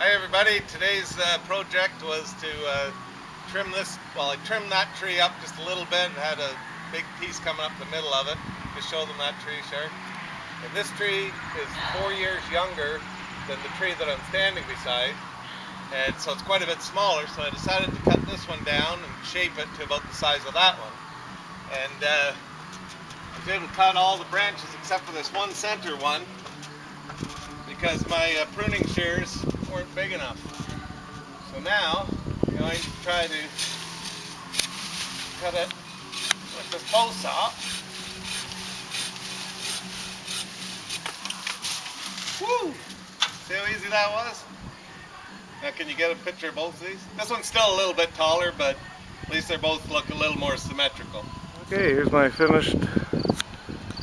Hi everybody, today's project was to trim this, well I trimmed that tree up just a little bit and had a big piece coming up the middle of it to show them that tree, sure. And this tree is 4 years younger than the tree that I'm standing beside, and so it's quite a bit smaller, so I decided to cut this one down and shape it to about the size of that one. And I was able to cut all the branches except for this one center one, because my pruning shears weren't big enough. So now I'm going to try to cut it with this bow saw. Woo! See how easy that was? Now can you get a picture of both of these? This one's still a little bit taller, but at least they both look a little more symmetrical. Okay, here's my finished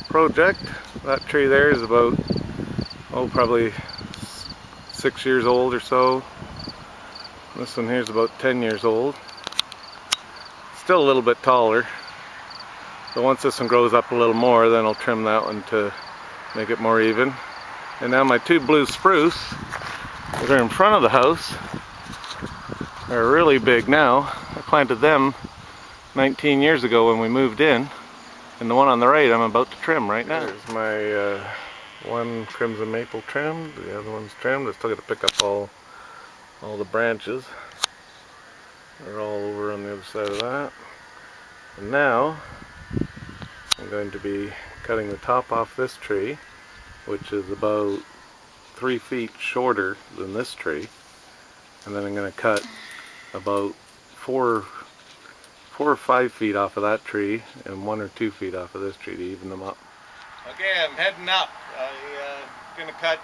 project. That tree there is about, probably 6 years old or so. This one here is about 10 years old. Still a little bit taller. But once this one grows up a little more, then I'll trim that one to make it more even. And now my two blue spruce that are in front of the house are really big now. I planted them 19 years ago when we moved in. And the one on the right I'm about to trim right now. There's my one crimson maple trimmed, the other one's trimmed. I still got to pick up all the branches. They're all over on the other side of that. And now I'm going to be cutting the top off this tree, which is about 3 feet shorter than this tree. And then I'm going to cut about 4 or 5 feet off of that tree and 1 or 2 feet off of this tree to even them up. Okay, I'm heading up. I'm going to cut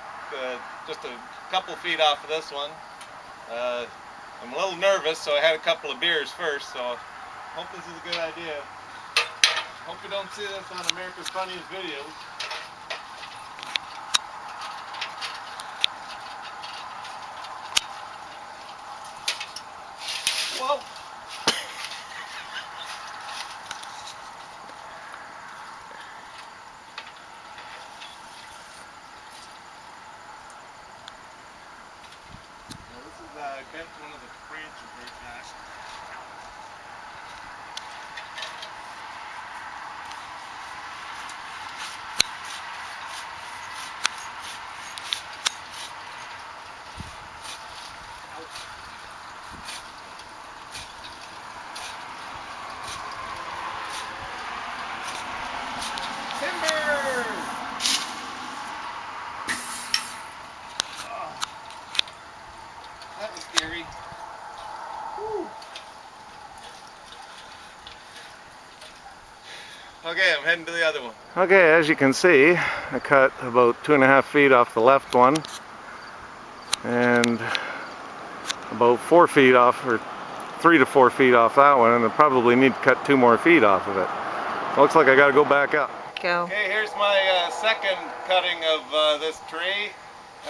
just a couple feet off of this one. I'm a little nervous, so I had a couple of beers first, so I hope this is a good idea. Hope you don't see this on America's Funniest Videos. Whoa! I bent one of the branches right back. Timber! Oh, that was scary. Whew. Okay, I'm heading to the other one. Okay, as you can see, I cut about 2.5 feet off the left one and about 4 feet off, or 3 to 4 feet off that one, and I probably need to cut 2 more feet off of it. Looks like I gotta go back up. Go. Okay, here's my second cutting of this tree.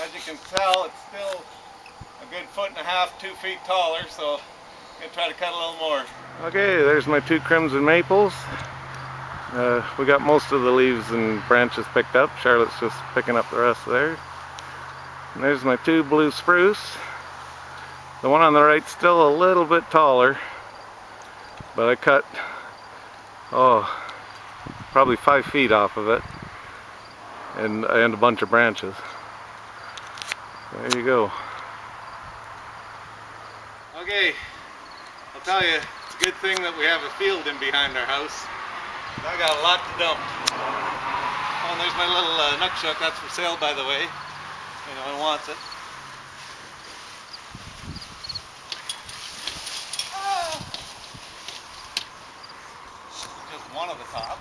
As you can tell, it's still a good 1.5 feet, 2 feet taller, so I'm gonna try to cut a little more. Okay, there's my two crimson maples. We got most of the leaves and branches picked up. Charlotte's just picking up the rest there. And there's my two blue spruce. The one on the right's still a little bit taller, but I cut, probably 5 feet off of it, and a bunch of branches. There you go. Okay, I'll tell you, it's a good thing that we have a field in behind our house. I got a lot to dump. Oh, and there's my little nutshook. That's for sale, by the way. Anyone wants it. Just one of the top.